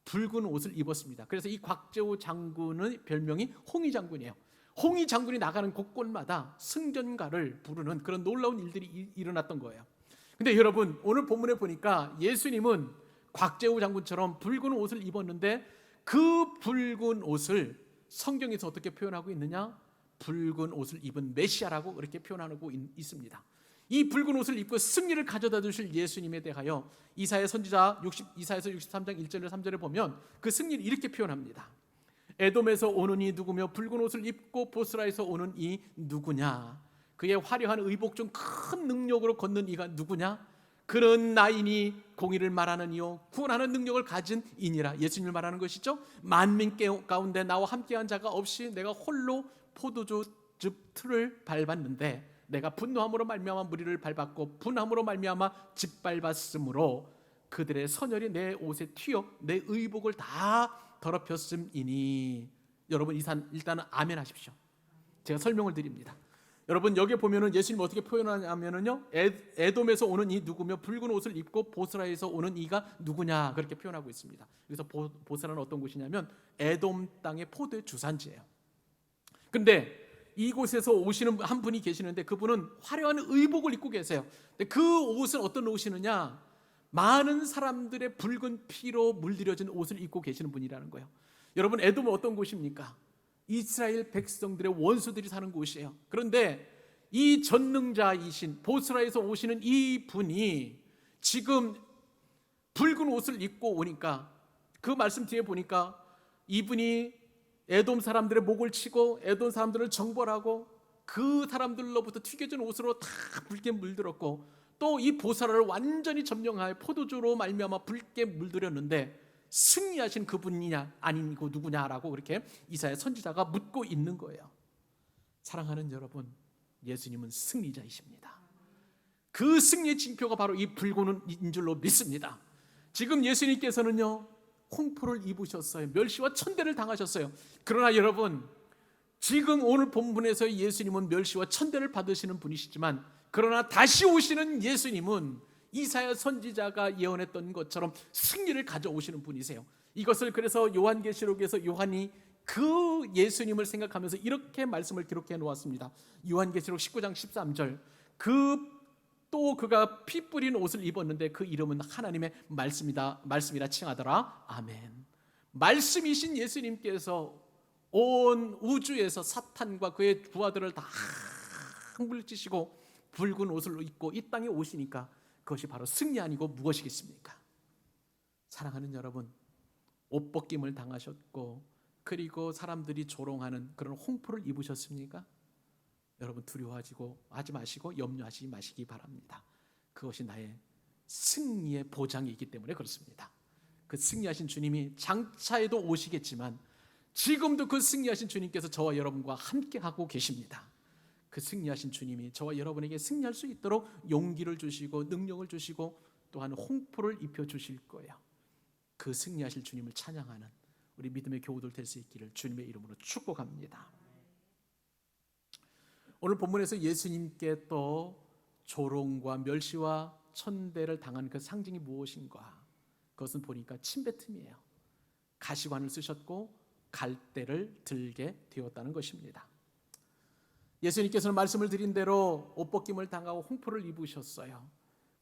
붉은 옷을 입었습니다. 그래서 이 곽재우 장군의 별명이 홍위 장군이에요. 홍위 장군이 나가는 곳곳마다 승전가를 부르는 그런 놀라운 일들이 일어났던 거예요. 근데 여러분, 오늘 본문에 보니까 예수님은 곽재우 장군처럼 붉은 옷을 입었는데 그 붉은 옷을 성경에서 어떻게 표현하고 있느냐? 붉은 옷을 입은 메시아라고 그렇게 표현하고 있습니다. 이 붉은 옷을 입고 승리를 가져다 주실 예수님에 대하여 이사야 선지자 이사야서 63장 1절에 3절에 보면 그 승리를 이렇게 표현합니다. 에돔에서 오는 이 누구며 붉은 옷을 입고 보스라에서 오는 이 누구냐? 그의 화려한 의복 중 큰 능력으로 걷는 이가 누구냐? 그는 나이니 공의를 말하는 이요 구원하는 능력을 가진 이니라. 예수님을 말하는 것이죠. 만민 가운데 나와 함께한 자가 없이 내가 홀로 포도주즙 틀을 밟았는데 내가 분노함으로 말미암아 무리를 밟았고 분함으로 말미암아 짓밟았으므로 그들의 선열이 내 옷에 튀어 내 의복을 다 더럽혔음이니. 여러분 일단은 아멘 하십시오. 제가 설명을 드립니다. 여러분 여기 보면은 예수님 어떻게 표현하냐면은요, 에돔에서 오는 이 누구며 붉은 옷을 입고 보스라에서 오는 이가 누구냐 그렇게 표현하고 있습니다. 그래서 보스라는 어떤 곳이냐면 에돔 땅의 포도의 주산지예요. 근데 이곳에서 오시는 한 분이 계시는데 그분은 화려한 의복을 입고 계세요. 근데 그 옷은 어떤 옷이느냐? 많은 사람들의 붉은 피로 물들여진 옷을 입고 계시는 분이라는 거예요. 여러분 에돔은 어떤 곳입니까? 이스라엘 백성들의 원수들이 사는 곳이에요. 그런데 이 전능자이신 보스라에서 오시는 이 분이 지금 붉은 옷을 입고 오니까 그 말씀 뒤에 보니까 이분이 에돔 사람들의 목을 치고 에돔 사람들을 정벌하고 그 사람들로부터 튀겨진 옷으로 다 붉게 물들었고 또 이 보스라를 완전히 점령하여 포도주로 말미암아 붉게 물들였는데 승리하신 그분이냐 아니고 누구냐라고 그렇게 이사야 선지자가 묻고 있는 거예요. 사랑하는 여러분, 예수님은 승리자이십니다. 그 승리의 징표가 바로 이 붉은 옷인 줄로 믿습니다. 지금 예수님께서는요 홍포를 입으셨어요. 멸시와 천대를 당하셨어요. 그러나 여러분, 지금 오늘 본문에서 예수님은 멸시와 천대를 받으시는 분이시지만 그러나 다시 오시는 예수님은 이사야 선지자가 예언했던 것처럼 승리를 가져오시는 분이세요. 이것을 그래서 요한계시록에서 요한이 그 예수님을 생각하면서 이렇게 말씀을 기록해 놓았습니다. 요한계시록 19장 13절. 그가 피 뿌린 옷을 입었는데 그 이름은 하나님의 말씀이라 칭하더라. 아멘. 말씀이신 예수님께서 온 우주에서 사탄과 그의 부하들을 다 물리치시고 붉은 옷을 입고 이 땅에 오시니까 그것이 바로 승리 아니고 무엇이겠습니까? 사랑하는 여러분, 옷벗김을 당하셨고 그리고 사람들이 조롱하는 그런 홍포를 입으셨습니까? 여러분 두려워하지 마시고 염려하지 마시기 바랍니다. 그것이 나의 승리의 보장이기 때문에 그렇습니다. 그 승리하신 주님이 장차에도 오시겠지만 지금도 그 승리하신 주님께서 저와 여러분과 함께하고 계십니다. 그 승리하신 주님이 저와 여러분에게 승리할 수 있도록 용기를 주시고 능력을 주시고 또한 홍포를 입혀주실 거예요. 그 승리하실 주님을 찬양하는 우리 믿음의 교우들 될 수 있기를 주님의 이름으로 축복합니다. 오늘 본문에서 예수님께 또 조롱과 멸시와 천대를 당한 그 상징이 무엇인가? 그것은 보니까 침뱉음이에요. 가시관을 쓰셨고 갈대를 들게 되었다는 것입니다. 예수님께서는 말씀을 드린 대로 옷벗김을 당하고 홍포를 입으셨어요.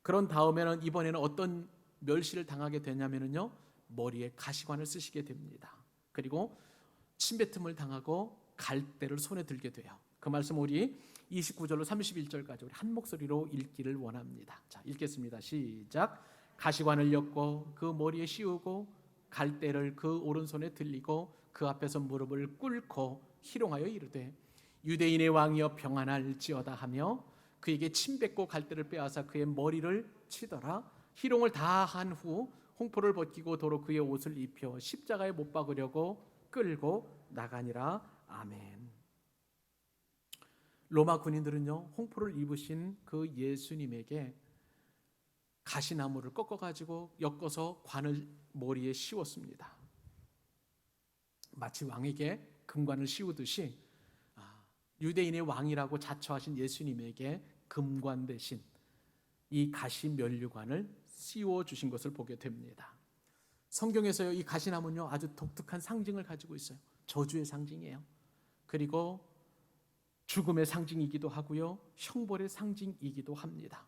그런 다음에는 이번에는 어떤 멸시를 당하게 되냐면요, 머리에 가시관을 쓰시게 됩니다. 그리고 침뱉음을 당하고 갈대를 손에 들게 돼요. 그 말씀 우리 29절로 31절까지 우리 한 목소리로 읽기를 원합니다. 자, 읽겠습니다. 시작. 가시관을 엮고 그 머리에 씌우고 갈대를 그 오른손에 들리고 그 앞에서 무릎을 꿇고 희롱하여 이르되 유대인의 왕이여 평안할지어다 하며 그에게 침 뱉고 갈대를 빼앗아 그의 머리를 치더라. 희롱을 다 한 후 홍포를 벗기고 도로 그의 옷을 입혀 십자가에 못 박으려고 끌고 나가니라. 아멘. 로마 군인들은요 홍포를 입으신 그 예수님에게 가시나무를 꺾어가지고 엮어서 관을 머리에 씌웠습니다. 마치 왕에게 금관을 씌우듯이 유대인의 왕이라고 자처하신 예수님에게 금관 대신 이 가시 면류관을 씌워주신 것을 보게 됩니다. 성경에서요 이 가시나무는요 아주 독특한 상징을 가지고 있어요. 저주의 상징이에요. 그리고 죽음의 상징이기도 하고요 형벌의 상징이기도 합니다.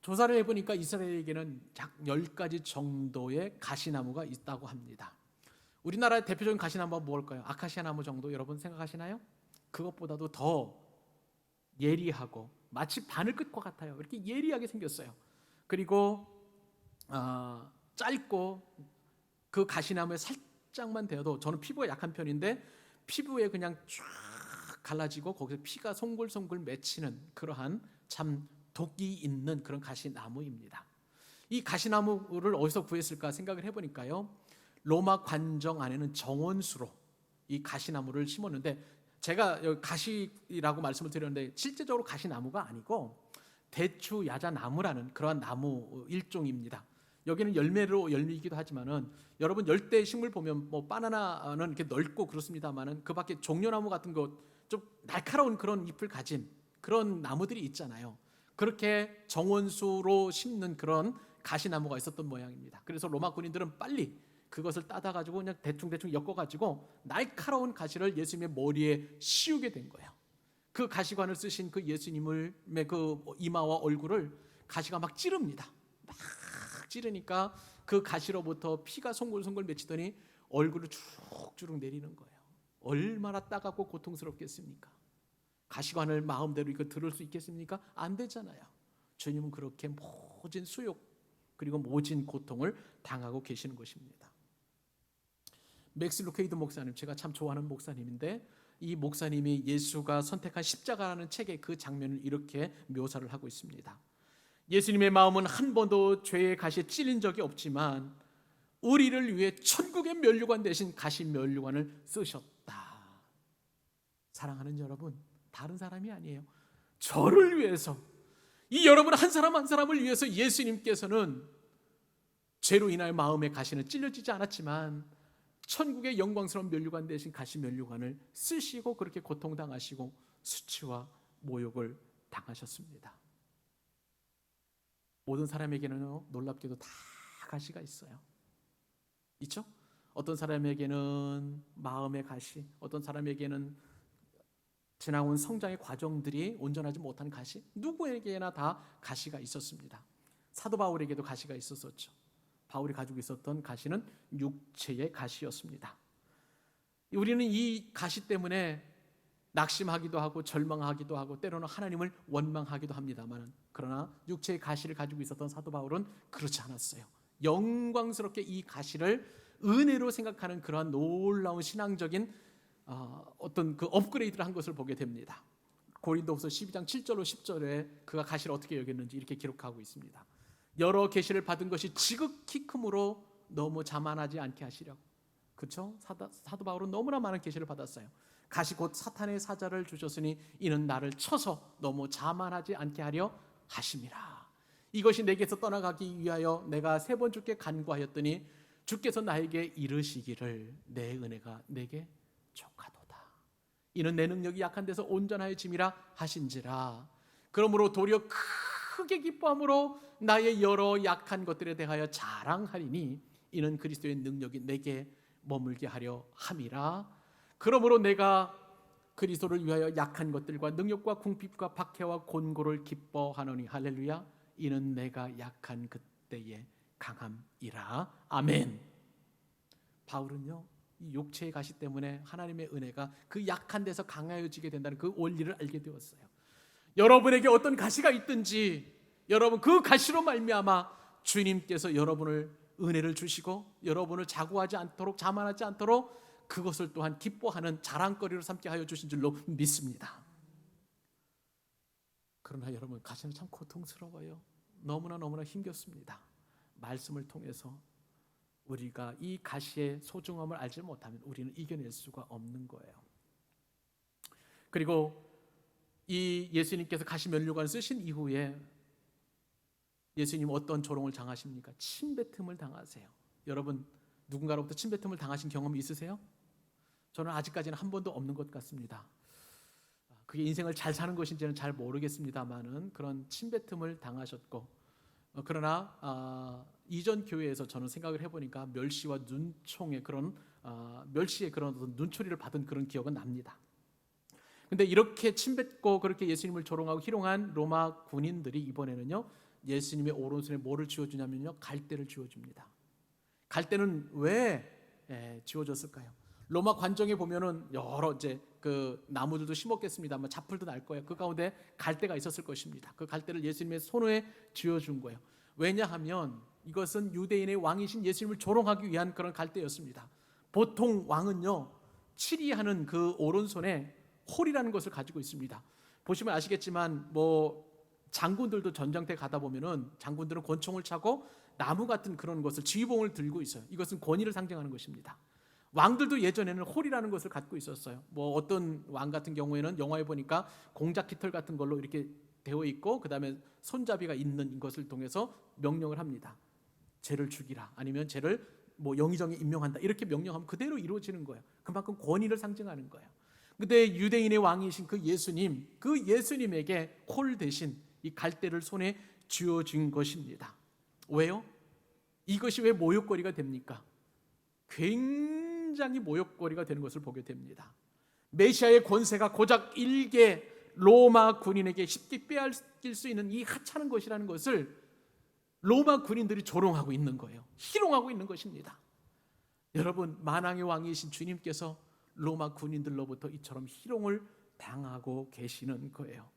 조사를 해보니까 이스라엘에게는 약 10가지 정도의 가시나무가 있다고 합니다. 우리나라의 대표적인 가시나무가 뭘까요? 아카시아 나무 정도 여러분 생각하시나요? 그것보다도 더 예리하고 마치 바늘끝과 같아요. 이렇게 예리하게 생겼어요. 그리고 짧고 그 가시나무에 살짝만 되어도, 저는 피부가 약한 편인데 피부에 그냥 쫙 갈라지고 거기서 피가 송글송글 맺히는 그러한 참 독이 있는 그런 가시나무입니다. 이 가시나무를 어디서 구했을까 생각을 해보니까요, 로마 관정 안에는 정원수로 이 가시나무를 심었는데, 제가 여기 가시라고 말씀을 드렸는데 실제적으로 가시나무가 아니고 대추야자나무라는 그러한 나무 일종입니다. 여기는 열매로 열리기도 하지만은, 여러분 열대 식물 보면 뭐 바나나는 이렇게 넓고 그렇습니다만은 그 밖에 종려나무 같은 것 좀 날카로운 그런 잎을 가진 그런 나무들이 있잖아요. 그렇게 정원수로 심는 그런 가시나무가 있었던 모양입니다. 그래서 로마 군인들은 빨리 그것을 따다가지고 그냥 대충 엮어가지고 날카로운 가시를 예수님의 머리에 씌우게 된 거예요. 그 가시관을 쓰신 그 예수님의 그 이마와 얼굴을 가시가 막 찌릅니다. 막 찌르니까 그 가시로부터 피가 송골송골 맺히더니 얼굴을 주룩주룩 내리는 거예요. 얼마나 따갑고 고통스럽겠습니까? 가시관을 마음대로 이거 들을 수 있겠습니까? 안 되잖아요. 주님은 그렇게 모진 수욕 그리고 모진 고통을 당하고 계시는 것입니다. 맥스 루케이드 목사님, 제가 참 좋아하는 목사님인데, 이 목사님이 예수가 선택한 십자가라는 책에 그 장면을 이렇게 묘사를 하고 있습니다. 예수님의 마음은 한 번도 죄의 가시에 찔린 적이 없지만 우리를 위해 천국의 면류관 대신 가시 면류관을 쓰셨다. 사랑하는 여러분, 다른 사람이 아니에요. 저를 위해서, 이 여러분 한 사람 한 사람을 위해서 예수님께서는 죄로 인하여 마음의 가시는 찔려지지 않았지만 천국의 영광스러운 면류관 대신 가시 면류관을 쓰시고 그렇게 고통당하시고 수치와 모욕을 당하셨습니다. 모든 사람에게는 놀랍게도 다 가시가 있어요. 있죠? 어떤 사람에게는 마음의 가시, 어떤 사람에게는 지나온 성장의 과정들이 온전하지 못한 가시, 누구에게나 다 가시가 있었습니다. 사도 바울에게도 가시가 있었었죠. 바울이 가지고 있었던 가시는 육체의 가시였습니다. 우리는 이 가시 때문에 낙심하기도 하고 절망하기도 하고 때로는 하나님을 원망하기도 합니다만, 그러나 육체의 가시를 가지고 있었던 사도 바울은 그렇지 않았어요. 영광스럽게 이 가시를 은혜로 생각하는 그러한 놀라운 신앙적인 어떤 그 업그레이드를 한 것을 보게 됩니다. 고린도후서 12장 7절로 10절에 그가 가시를 어떻게 여겼는지 이렇게 기록하고 있습니다. 여러 계시를 받은 것이 지극히 크므로 너무 자만하지 않게 하시려고. 그렇죠? 사도 바울은 너무나 많은 계시를 받았어요. 가시 곧 사탄의 사자를 주셨으니 이는 나를 쳐서 너무 자만하지 않게 하려 하심이라. 이것이 내게서 떠나가기 위하여 내가 3번 주께 간구하였더니 주께서 나에게 이르시기를 내 은혜가 내게 족하도다. 이는 내 능력이 약한 데서 온전하여 짐이라 하신지라. 그러므로 도리어 크게 기뻐함으로 나의 여러 약한 것들에 대하여 자랑하리니 이는 그리스도의 능력이 내게 머물게 하려 함이라. 그러므로 내가 그리스도를 위하여 약한 것들과 능력과 궁핍과 박해와 곤고를 기뻐하노니 할렐루야. 이는 내가 약한 그때의 강함이라. 아멘. 바울은요, 이 육체의 가시 때문에 하나님의 은혜가 그 약한 데서 강하여지게 된다는 그 원리를 알게 되었어요. 여러분에게 어떤 가시가 있든지 여러분 그 가시로 말미암아 주님께서 여러분을 은혜를 주시고 여러분을 자고하지 않도록 자만하지 않도록 그것을 또한 기뻐하는 자랑거리로 삼게 하여 주신 줄로 믿습니다. 그러나 여러분 가시는 참 고통스러워요. 너무나 힘겹습니다. 말씀을 통해서 우리가 이 가시의 소중함을 알지 못하면 우리는 이겨낼 수가 없는 거예요. 그리고 이 예수님께서 가시 면류관을 쓰신 이후에 예수님 어떤 조롱을 당하십니까? 침뱉음을 당하세요. 여러분 누군가로부터 침뱉음을 당하신 경험이 있으세요? 저는 아직까지는 한 번도 없는 것 같습니다. 그게 인생을 잘 사는 것인지는 잘 모르겠습니다만은 그런 침뱉음을 당하셨고, 그러나 이전 교회에서 저는 생각을 해보니까 멸시와 눈총의 그런 멸시의 그런 눈초리를 받은 그런 기억은 납니다. 근데 이렇게 침뱉고 그렇게 예수님을 조롱하고 희롱한 로마 군인들이 이번에는요 예수님의 오른손에 뭐를 쥐어주냐면요 갈대를 쥐어줍니다. 갈대는 왜 쥐어줬을까요? 로마 관정에 보면은 여러 이제 그 나무들도 심었겠습니다만 잡풀도 날 거예요. 그 가운데 갈대가 있었을 것입니다. 그 갈대를 예수님의 손에 쥐어준 거예요. 왜냐하면 이것은 유대인의 왕이신 예수님을 조롱하기 위한 그런 갈대였습니다. 보통 왕은요, 치리하는 그 오른손에 홀이라는 것을 가지고 있습니다. 보시면 아시겠지만 장군들도 전장터에 가다 보면은 장군들은 권총을 차고 나무 같은 그런 것을 지휘봉을 들고 있어요. 이것은 권위를 상징하는 것입니다. 왕들도 예전에는 홀이라는 것을 갖고 있었어요. 어떤 왕 같은 경우에는 영화에 보니까 공작 깃털 같은 걸로 이렇게 되어 있고, 그 다음에 손잡이가 있는 것을 통해서 명령을 합니다. 쟤를 죽이라, 아니면 쟤를 영의정에 임명한다, 이렇게 명령하면 그대로 이루어지는 거예요. 그만큼 권위를 상징하는 거예요. 근데 유대인의 왕이신 그 예수님에게 홀 대신 이 갈대를 손에 쥐어진 것입니다. 왜요? 이것이 왜 모욕거리가 됩니까? 굉장히 모욕거리가 되는 것을 보게 됩니다. 메시아의 권세가 고작 일개 로마 군인에게 쉽게 빼앗길 수 있는 이 하찮은 것이라는 것을 로마 군인들이 조롱하고 있는 거예요. 희롱하고 있는 것입니다. 여러분, 만왕의 왕이신 주님께서 로마 군인들로부터 이처럼 희롱을 당하고 계시는 거예요.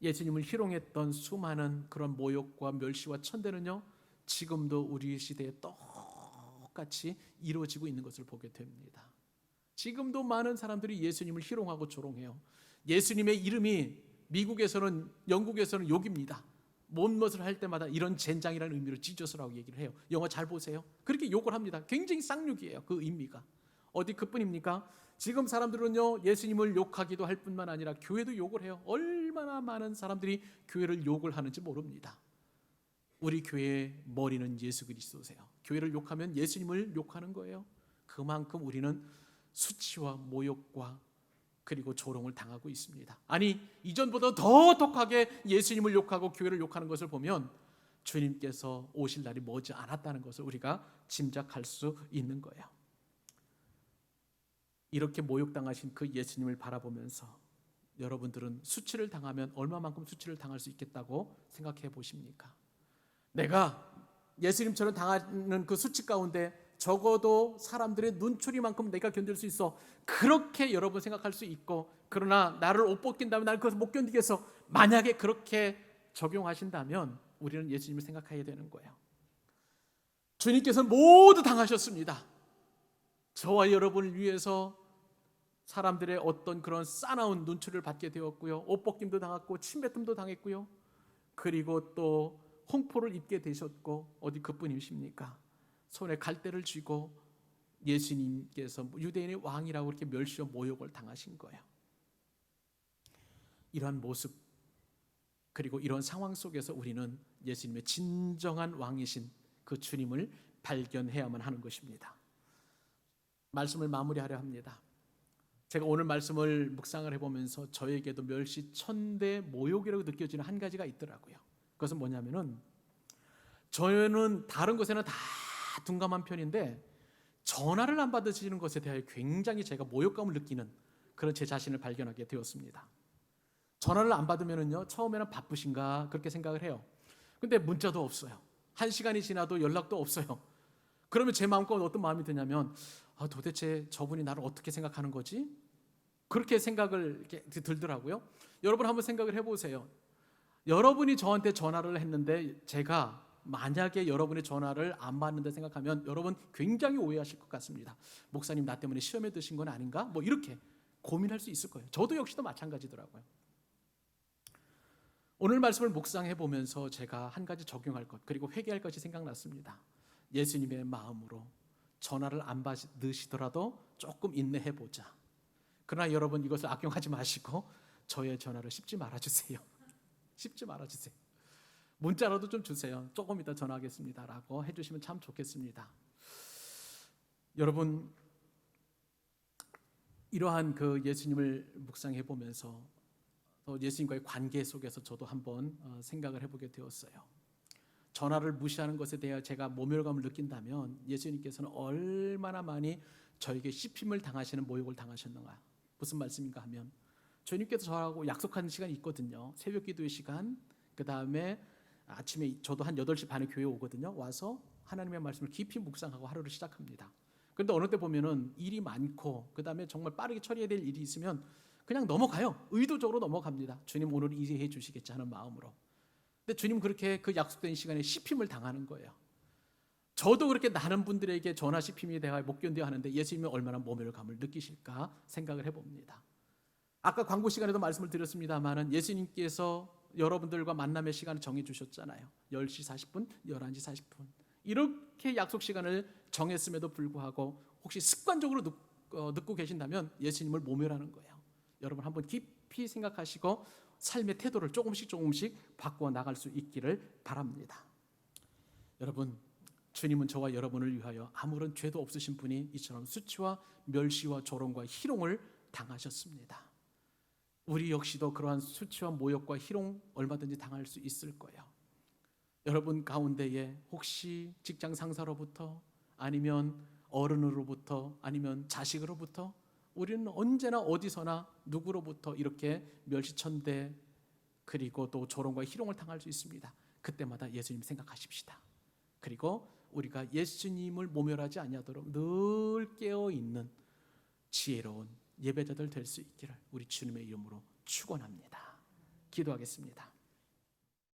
예수님을 희롱했던 수많은 그런 모욕과 멸시와 천대는요, 지금도 우리 시대에 똑같이 이루어지고 있는 것을 보게 됩니다. 지금도 많은 사람들이 예수님을 희롱하고 조롱해요. 예수님의 이름이 미국에서는, 영국에서는 욕입니다. 뭔것을 할 때마다 이런 젠장이라는 의미로 지저스라고 얘기를 해요. 영어 잘 보세요. 그렇게 욕을 합니다. 굉장히 쌍욕이에요. 그 의미가. 어디 그뿐입니까? 지금 사람들은요, 예수님을 욕하기도 할 뿐만 아니라 교회도 욕을 해요. 얼마나 많은 사람들이 교회를 욕을 하는지 모릅니다. 우리 교회의 머리는 예수 그리스도세요. 교회를 욕하면 예수님을 욕하는 거예요. 그만큼 우리는 수치와 모욕과 그리고 조롱을 당하고 있습니다. 아니, 이전보다 더 독하게 예수님을 욕하고 교회를 욕하는 것을 보면 주님께서 오실 날이 머지 않았다는 것을 우리가 짐작할 수 있는 거예요. 이렇게 모욕당하신 그 예수님을 바라보면서 여러분들은 수치를 당하면 얼마만큼 수치를 당할 수 있겠다고 생각해 보십니까? 내가 예수님처럼 당하는 그 수치 가운데 적어도 사람들의 눈초리만큼 내가 견딜 수 있어, 그렇게 여러분 생각할 수 있고, 그러나 나를 옷 벗긴다면 나는 그것을 못 견디겠어, 만약에 그렇게 적용하신다면 우리는 예수님을 생각해야 되는 거예요. 주님께서는 모두 당하셨습니다. 저와 여러분을 위해서 사람들의 어떤 그런 싸나운 눈초리를 받게 되었고요, 옷 벗김도 당했고 침뱉음도 당했고요, 그리고 또 홍포를 입게 되셨고, 어디 그뿐이십니까? 손에 갈대를 쥐고 예수님께서 유대인의 왕이라고 이렇게 멸시와 모욕을 당하신 거예요. 이러한 모습, 그리고 이런 상황 속에서 우리는 예수님의 진정한 왕이신 그 주님을 발견해야만 하는 것입니다. 말씀을 마무리하려 합니다. 제가 오늘 말씀을 묵상을 해보면서 저에게도 멸시, 천대, 모욕이라고 느껴지는 한 가지가 있더라고요. 그것은 뭐냐면은, 저는 다른 것에는 다 둔감한 편인데 전화를 안 받으시는 것에 대하여 굉장히 제가 모욕감을 느끼는 그런 제 자신을 발견하게 되었습니다. 전화를 안 받으면은요, 처음에는 바쁘신가 그렇게 생각을 해요. 근데 문자도 없어요. 1시간이 지나도 연락도 없어요. 그러면 제 마음가운데 어떤 마음이 드냐면, 도대체 저분이 나를 어떻게 생각하는 거지? 그렇게 생각을 이렇게 들더라고요. 여러분 한번 생각을 해보세요. 여러분이 저한테 전화를 했는데 제가 만약에 여러분의 전화를 안 받는다 생각하면 여러분 굉장히 오해하실 것 같습니다. 목사님, 나 때문에 시험에 드신 건 아닌가? 이렇게 고민할 수 있을 거예요. 저도 역시도 마찬가지더라고요. 오늘 말씀을 묵상해 보면서 제가 한 가지 적용할 것, 그리고 회개할 것이 생각났습니다. 예수님의 마음으로 전화를 안 받으시더라도 조금 인내해 보자. 그러나 여러분, 이것을 악용하지 마시고 저의 전화를 씹지 말아주세요. 씹지 말아주세요. 문자라도 좀 주세요. 조금 이따 전화하겠습니다 라고 해주시면 참 좋겠습니다. 여러분, 이러한 그 예수님을 묵상해 보면서 또 예수님과의 관계 속에서 저도 한번 생각을 해보게 되었어요. 전화를 무시하는 것에 대해 제가 모멸감을 느낀다면 예수님께서는 얼마나 많이 저에게 씹힘을 당하시는 모욕을 당하셨는가. 무슨 말씀인가 하면, 주님께서 저하고 약속한 시간이 있거든요. 새벽 기도의 시간, 그 다음에 아침에 저도 한 8시 반에 교회 오거든요. 와서 하나님의 말씀을 깊이 묵상하고 하루를 시작합니다. 그런데 어느 때 보면은 일이 많고 그 다음에 정말 빠르게 처리해야 될 일이 있으면 그냥 넘어가요. 의도적으로 넘어갑니다. 주님 오늘 이해해 주시겠지 하는 마음으로. 근데 주님 그렇게 그 약속된 시간에 씹힘을 당하는 거예요. 저도 그렇게 많은 분들에게 전화시킴이 대하여 못 견뎌 하는데 예수님이 얼마나 모멸감을 느끼실까 생각을 해봅니다. 아까 광고 시간에도 말씀을 드렸습니다마는 예수님께서 여러분들과 만남의 시간을 정해주셨잖아요. 10시 40분, 11시 40분 이렇게 약속 시간을 정했음에도 불구하고 혹시 습관적으로 늦고 계신다면 예수님을 모멸하는 거예요. 여러분 한번 깊이 생각하시고 삶의 태도를 조금씩 바꾸어 나갈 수 있기를 바랍니다. 여러분, 주님은 저와 여러분을 위하여 아무런 죄도 없으신 분이 이처럼 수치와 멸시와 조롱과 희롱을 당하셨습니다. 우리 역시도 그러한 수치와 모욕과 희롱 얼마든지 당할 수 있을 거예요. 여러분 가운데에 혹시 직장 상사로부터 아니면 어른으로부터 아니면 자식으로부터 우리는 언제나 어디서나 누구로부터 이렇게 멸시천대 그리고 또 조롱과 희롱을 당할 수 있습니다. 그때마다 예수님 생각하십시다. 그리고 우리가 예수님을 모멸하지 아니하도록 늘 깨어있는 지혜로운 예배자들 될 수 있기를 우리 주님의 이름으로 축원합니다. 기도하겠습니다.